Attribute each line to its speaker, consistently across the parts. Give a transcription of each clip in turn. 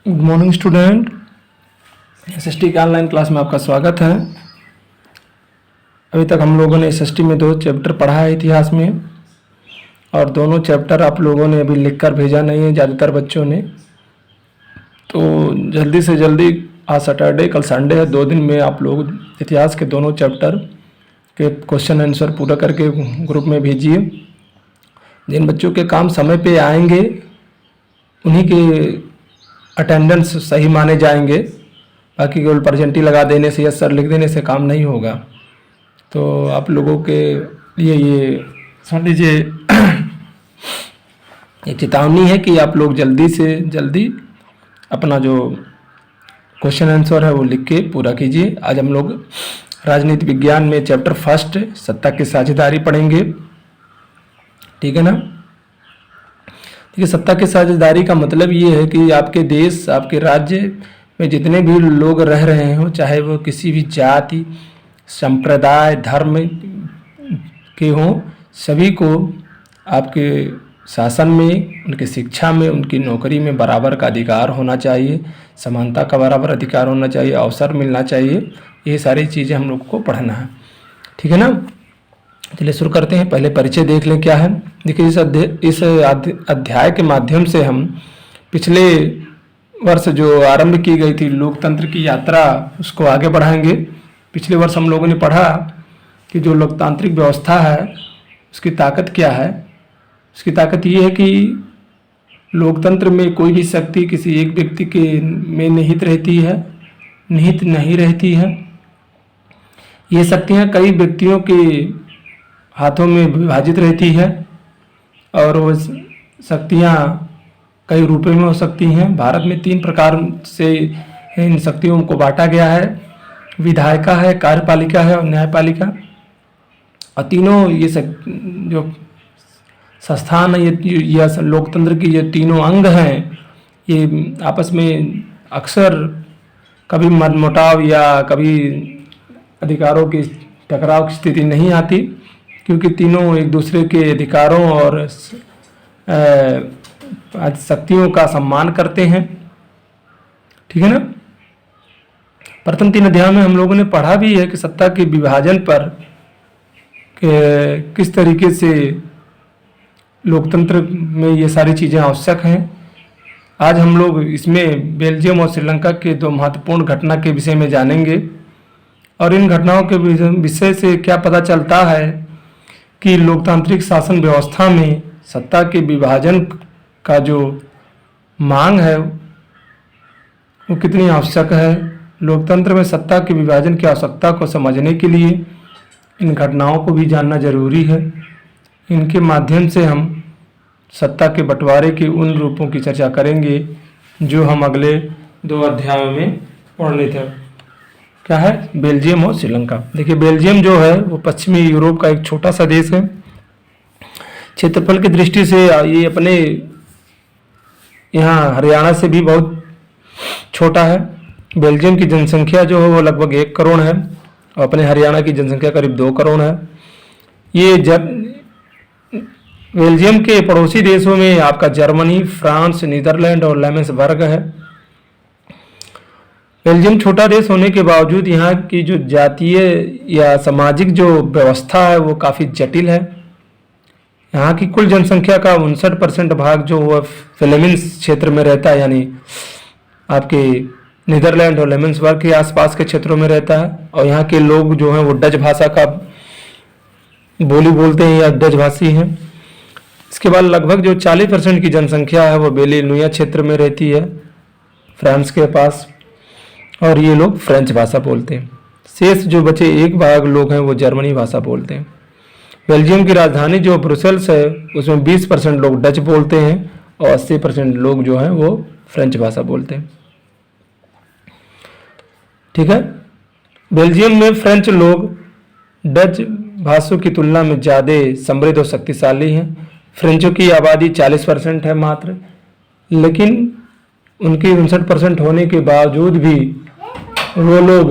Speaker 1: Good morning student. SST के online class में आपका स्वागत है। अभी तक हम लोगों ने एसएसटी में 2 चैप्टर पढ़ा है इतिहास में, और दोनों चैप्टर आप लोगों ने अभी लिखकर भेजा नहीं है ज़्यादातर बच्चों ने। तो जल्दी से जल्दी, आज सैटरडे कल संडे है, 2 दिन में आप लोग इतिहास के दोनों चैप्टर के क्वेश्चन आंसर पूरा करके ग्रुप में भेजिए। जिन बच्चों के काम समय पे आएंगे उन्हीं के अटेंडेंस सही माने जाएंगे। बाकी केवल प्रेजेंटी लगा देने से या सर लिख देने से काम नहीं होगा। तो आप लोगों के लिए ये समझ लीजिए एक चेतावनी है कि आप लोग जल्दी से जल्दी अपना जो क्वेश्चन आंसर है वो लिख के पूरा कीजिए। आज हम लोग राजनीति विज्ञान में चैप्टर फर्स्ट सत्ता की साझेदारी पढ़ेंगे, ठीक है ना। देखिए, सत्ता की साझेदारी का मतलब ये है कि आपके देश, आपके राज्य में जितने भी लोग रह रहे हों, चाहे वो किसी भी जाति, संप्रदाय, धर्म के हों, सभी को आपके शासन में, उनकी शिक्षा में, उनकी नौकरी में बराबर का अधिकार होना चाहिए, समानता का बराबर अधिकार होना चाहिए, अवसर मिलना चाहिए। ये सारी चीज़ें हम लोग को पढ़ना है, ठीक है ना। चलिए शुरू करते हैं। पहले परिचय देख लें क्या है। देखिए, इस अध्याय के माध्यम से हम पिछले वर्ष जो आरंभ की गई थी लोकतंत्र की यात्रा, उसको आगे बढ़ाएंगे। पिछले वर्ष हम लोगों ने पढ़ा कि जो लोकतांत्रिक व्यवस्था है उसकी ताकत क्या है। उसकी ताकत ये है कि लोकतंत्र में कोई भी शक्ति किसी एक व्यक्ति के में निहित नहीं रहती है। ये शक्तियाँ कई व्यक्तियों के हाथों में विभाजित रहती है, और वो शक्तियाँ कई रूपों में हो सकती हैं। भारत में 3 प्रकार से इन शक्तियों को बांटा गया है: विधायिका है, कार्यपालिका है और न्यायपालिका। और तीनों ये जो संस्थान है, ये लोकतंत्र की जो तीनों अंग हैं, ये आपस में अक्सर कभी मनमुटाव या कभी अधिकारों की टकराव की स्थिति नहीं आती, क्योंकि तीनों एक दूसरे के अधिकारों और शक्तियों का सम्मान करते हैं, ठीक है ना। प्रथम 3 अध्याय में हम लोगों ने पढ़ा भी है कि सत्ता के विभाजन पर किस तरीके से लोकतंत्र में ये सारी चीज़ें आवश्यक हैं। आज हम लोग इसमें बेल्जियम और श्रीलंका के 2 महत्वपूर्ण घटना के विषय में जानेंगे, और इन घटनाओं के विषय से क्या पता चलता है कि लोकतांत्रिक शासन व्यवस्था में सत्ता के विभाजन का जो मांग है वो कितनी आवश्यक है। लोकतंत्र में सत्ता के विभाजन की आवश्यकता को समझने के लिए इन घटनाओं को भी जानना जरूरी है। इनके माध्यम से हम सत्ता के बंटवारे के उन रूपों की चर्चा करेंगे जो हम अगले 2 अध्यायों में पढ़ने थे। क्या है? बेल्जियम और श्रीलंका। देखिए, बेल्जियम जो है वो पश्चिमी यूरोप का एक छोटा सा देश है। क्षेत्रफल की दृष्टि से ये अपने यहाँ हरियाणा से भी बहुत छोटा है। बेल्जियम की जनसंख्या जो है वो लगभग 1 करोड़ है, और अपने हरियाणा की जनसंख्या करीब 2 करोड़ है। ये बेल्जियम के पड़ोसी देशों में आपका जर्मनी, फ्रांस, नीदरलैंड और लैमेंसबर्ग है। बेल्जियम छोटा देश होने के बावजूद यहाँ की जो जातीय या सामाजिक जो व्यवस्था है वो काफ़ी जटिल है। यहाँ की कुल जनसंख्या का 59% भाग जो वो फ्लेमिश क्षेत्र में रहता है, यानी आपके नीदरलैंड और लेमन्सबर्ग के आसपास के क्षेत्रों में रहता है। और यहाँ के लोग जो हैं वो डच भाषा का बोली बोलते हैं या डच भाषी हैं। इसके बाद लगभग जो 40% की जनसंख्या है वो बेलिनुया क्षेत्र में रहती है, फ्रांस के पास, और ये लोग फ्रेंच भाषा बोलते हैं। शेष जो बचे 1 भाग लोग हैं वो जर्मनी भाषा बोलते हैं। बेल्जियम की राजधानी जो ब्रुसेल्स है उसमें 20% लोग डच बोलते हैं और 80% लोग जो हैं वो फ्रेंच भाषा बोलते हैं, ठीक है। बेल्जियम में फ्रेंच लोग डच भाषाओं की तुलना में ज़्यादा समृद्ध और शक्तिशाली हैं। फ्रेंचों की आबादी 40% है मात्र, लेकिन उनकी 59% होने के बावजूद भी वो लोग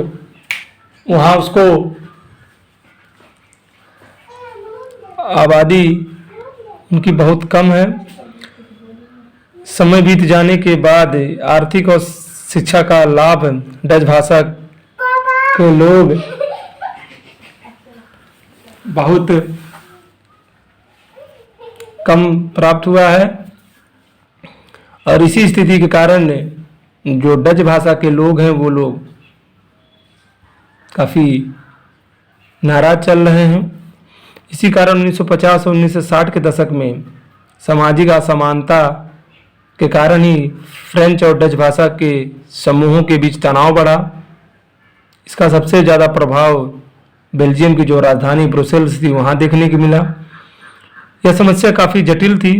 Speaker 1: वहाँ उसको आबादी उनकी बहुत कम है। समय बीत जाने के बाद आर्थिक और शिक्षा का लाभ डच भाषा के लोग बहुत कम प्राप्त हुआ है। और इसी स्थिति के कारण जो डच भाषा के लोग हैं वो लोग काफ़ी नाराज चल रहे हैं। इसी कारण 1950 और 1960 के दशक में सामाजिक असमानता के कारण ही फ्रेंच और डच भाषा के समूहों के बीच तनाव बढ़ा। इसका सबसे ज़्यादा प्रभाव बेल्जियम की जो राजधानी ब्रुसेल्स थी वहाँ देखने को मिला। यह समस्या काफ़ी जटिल थी।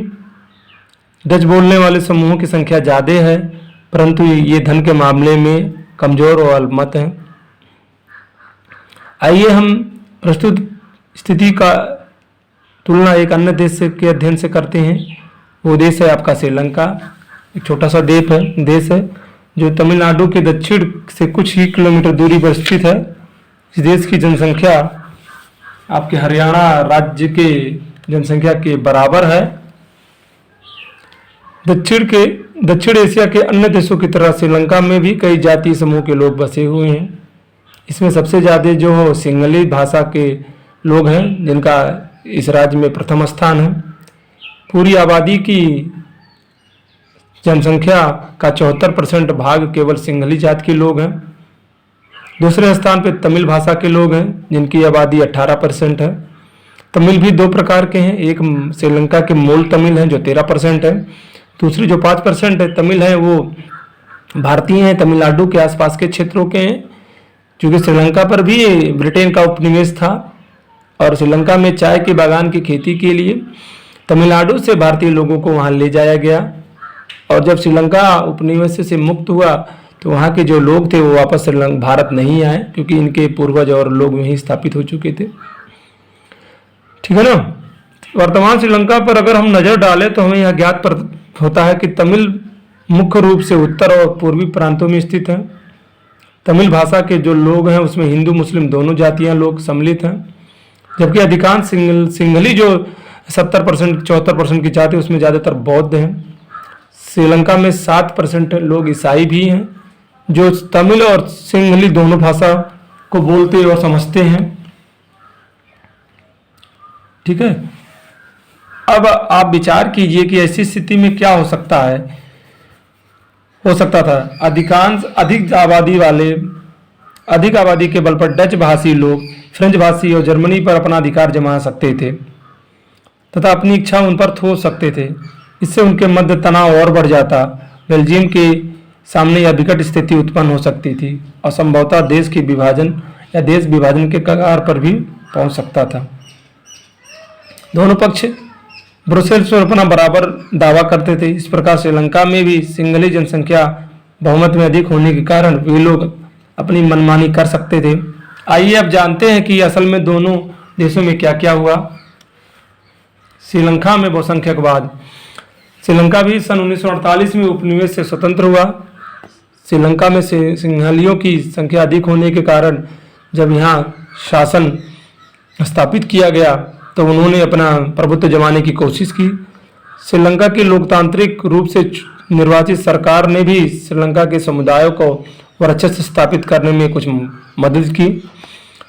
Speaker 1: डच बोलने वाले समूहों की संख्या ज़्यादा है, परंतु ये धन के मामले में कमज़ोर और अल्पमत हैं। आइए हम प्रस्तुत स्थिति का तुलना एक अन्य देश से के अध्ययन से करते हैं। वो देश है आपका श्रीलंका। एक छोटा सा देश है जो तमिलनाडु के दक्षिण से कुछ ही किलोमीटर दूरी पर स्थित है। इस देश की जनसंख्या आपके हरियाणा राज्य के जनसंख्या के बराबर है। दक्षिण एशिया के अन्य देशों की तरह श्रीलंका में भी कई जातीय समूह के लोग बसे हुए हैं। इसमें सबसे ज़्यादा जो सिंहली भाषा के लोग हैं, जिनका इस राज्य में प्रथम स्थान है। पूरी आबादी की जनसंख्या का 74% भाग केवल सिंहली जाति के लोग हैं। दूसरे स्थान पर तमिल भाषा के लोग हैं, जिनकी आबादी 18% है। तमिल भी दो प्रकार के हैं। एक श्रीलंका के मूल तमिल हैं जो 13% है। दूसरी जो 5% है तमिल है वो भारतीय हैं, तमिलनाडु के आसपास के क्षेत्रों के हैं। क्योंकि श्रीलंका पर भी ब्रिटेन का उपनिवेश था और श्रीलंका में चाय के बागान की खेती के लिए तमिलनाडु से भारतीय लोगों को वहाँ ले जाया गया। और जब श्रीलंका उपनिवेश से मुक्त हुआ तो वहाँ के जो लोग थे वो वापस भारत नहीं आए, क्योंकि इनके पूर्वज और लोग वहीं स्थापित हो चुके थे। ठीक है ना। वर्तमान श्रीलंका पर अगर हम नज़र डालें तो हमें यह ज्ञात होता है कि तमिल मुख्य रूप से उत्तर और पूर्वी प्रांतों में स्थित है। तमिल भाषा के जो लोग हैं उसमें हिंदू मुस्लिम दोनों जातियां लोग सम्मिलित हैं, जबकि अधिकांश सिंहली जो 70% 74% की जाति उसमें ज़्यादातर बौद्ध हैं। श्रीलंका में 7% लोग ईसाई भी हैं जो तमिल और सिंहली दोनों भाषा को बोलते और समझते हैं। ठीक है। अब आप विचार कीजिए कि ऐसी स्थिति में क्या हो सकता था। अधिक आबादी के बल पर डच भाषी लोग फ्रेंच भाषी और जर्मनी पर अपना अधिकार जमा सकते थे तथा अपनी इच्छा उन पर थोप सकते थे। इससे उनके मध्य तनाव और बढ़ जाता। बेल्जियम के सामने यह विकट स्थिति उत्पन्न हो सकती थी और संभवतः देश विभाजन के कगार पर भी पहुंच सकता था। दोनों पक्ष ब्रुसेल्स पर अपना बराबर दावा करते थे। इस प्रकार श्रीलंका में भी सिंहली जनसंख्या बहुमत में अधिक होने के कारण वे लोग अपनी मनमानी कर सकते थे। आइए अब जानते हैं कि असल में दोनों देशों में क्या क्या हुआ। श्रीलंका में बहुसंख्यकवाद। श्रीलंका भी सन 1948 में उपनिवेश से स्वतंत्र हुआ। श्रीलंका में सिंहलियों की संख्या अधिक होने के कारण जब यहाँ शासन स्थापित किया गया तो उन्होंने अपना प्रभुत्व जमाने की कोशिश की। श्रीलंका की लोकतांत्रिक रूप से निर्वाचित सरकार ने भी श्रीलंका के समुदायों को वर्चस्व स्थापित करने में कुछ मदद की।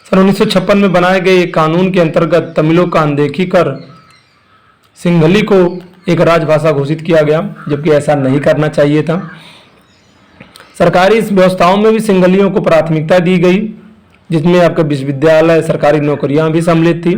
Speaker 1: सन 1956 में बनाए गए एक कानून के अंतर्गत तमिलों का अनदेखी कर सिंहली को एक राजभाषा घोषित किया गया, जबकि ऐसा नहीं करना चाहिए था। सरकारी व्यवस्थाओं में भी सिंहलियों को प्राथमिकता दी गई, जिसमें आपके विश्वविद्यालय, सरकारी नौकरियां भी सम्मिलित थी।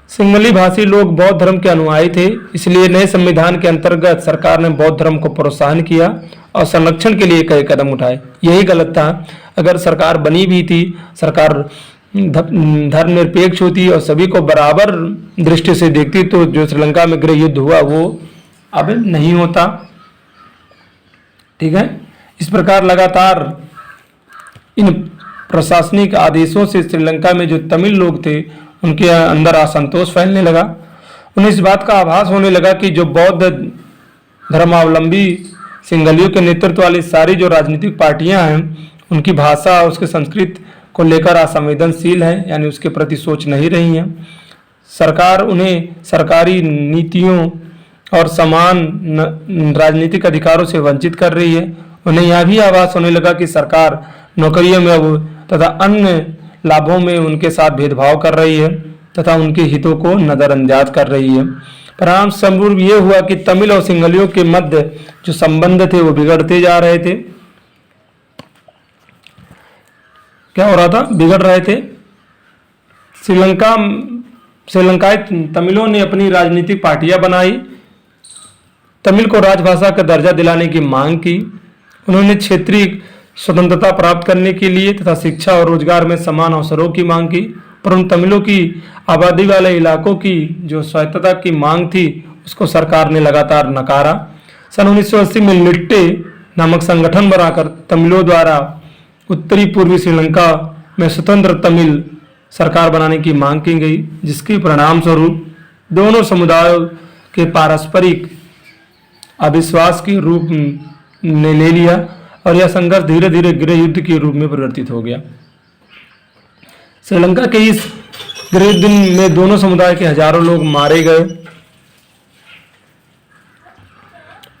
Speaker 1: सिंहली भाषी लोग बौद्ध धर्म के अनुयायी थे, इसलिए नए संविधान के अंतर्गत सरकार ने बौद्ध धर्म को प्रोत्साहन किया और संरक्षण के लिए कई कदम उठाए। यही गलत था। अगर सरकार बनी भी थी, सरकार धर्मनिरपेक्ष होती और सभी को बराबर दृष्टि से देखती, तो जो श्रीलंका में गृह युद्ध हुआ वो अब नहीं होता। ठीक है। इस प्रकार लगातार इन प्रशासनिक आदेशों से श्रीलंका में जो तमिल लोग थे उनके अंदर असंतोष फैलने लगा। उन्हें इस बात का आभास होने लगा कि जो बौद्ध धर्मावलंबी सिंहलियों के नेतृत्व वाली सारी जो राजनीतिक पार्टियां हैं उनकी भाषा और उसके संस्कृति को लेकर असंवेदनशील है, यानी उसके प्रति सोच नहीं रही हैं। सरकार उन्हें सरकारी नीतियों और समान राजनीतिक अधिकारों से वंचित कर रही है। उन्हें यह भी आभास होने लगा कि सरकार नौकरियों में अब तथा अन्य लाभों में उनके साथ भेदभाव कर रही है तथा उनके हितों को नज़रअंदाज कर रही है। परिणाम स्वरूप ये हुआ कि तमिल और सिंहलियों के मध्य जो संबंध थे वो बिगड़ते जा रहे थे। क्या हो रहा था? बिगड़ रहे थे। श्रीलंकाई तमिलों ने अपनी राजनीतिक पार्टियां बनाई, तमिल को राजभाषा का दर्जा दिलाने की मांग की। उन्होंने क्षेत्रीय स्वतंत्रता प्राप्त करने के लिए तथा शिक्षा और रोजगार में समान अवसरों की मांग की, पर उन तमिलों की आबादी वाले इलाकों की जो स्वायत्तता की मांग थी उसको सरकार ने लगातार नकारा। सन 1980 में लिट्टे नामक संगठन बनाकर तमिलों द्वारा उत्तरी पूर्वी श्रीलंका में स्वतंत्र तमिल सरकार बनाने की मांग की गई, जिसके परिणाम स्वरूप दोनों समुदायों के पारस्परिक अविश्वास के रूप ने ले लिया और यह संघर्ष धीरे धीरे गृह युद्ध के रूप में परिवर्तित हो गया। श्रीलंका के इस गृह युद्ध में दोनों समुदाय के हजारों लोग मारे गए।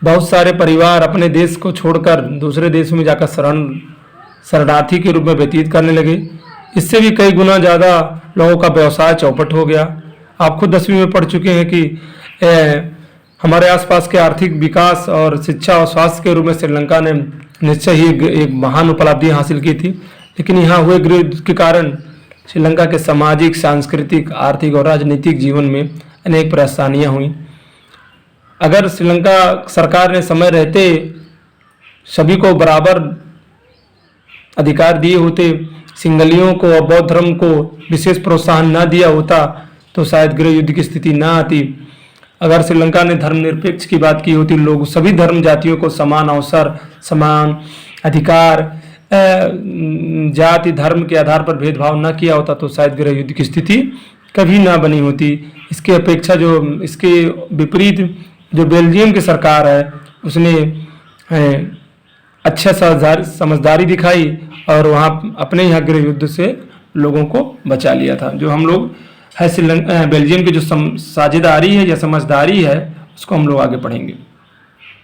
Speaker 1: बहुत सारे परिवार अपने देश को छोड़कर दूसरे देशों में जाकर शरणार्थी के रूप में व्यतीत करने लगे। इससे भी कई गुना ज़्यादा लोगों का व्यवसाय चौपट हो गया। आप खुद 10वीं में पढ़ चुके हैं कि हमारे आसपास के आर्थिक विकास और शिक्षा और स्वास्थ्य के रूप में श्रीलंका ने निश्चय ही एक महान उपलब्धि हासिल की थी, लेकिन यहाँ हुए गृह युद्ध के कारण श्रीलंका के सामाजिक, सांस्कृतिक, आर्थिक और राजनीतिक जीवन में अनेक परेशानियाँ हुई। अगर श्रीलंका सरकार ने समय रहते सभी को बराबर अधिकार दिए होते, सिंहलियों को और बौद्ध धर्म को विशेष प्रोत्साहन न दिया होता, तो शायद गृह युद्ध की स्थिति न आती। अगर श्रीलंका ने धर्मनिरपेक्ष की बात की होती, लोग सभी धर्म जातियों को समान अवसर, समान अधिकार, जाति धर्म के आधार पर भेदभाव न किया होता, तो शायद गृह युद्ध की स्थिति कभी ना बनी होती। इसके अपेक्षा जो इसके विपरीत जो बेल्जियम की सरकार है उसने अच्छा समझदारी दिखाई और वहाँ अपने यहाँ गृह युद्ध से लोगों को बचा लिया था। जो हम लोग है बेल्जियम की जो साझेदारी है या समझदारी है उसको हम लोग आगे पढ़ेंगे।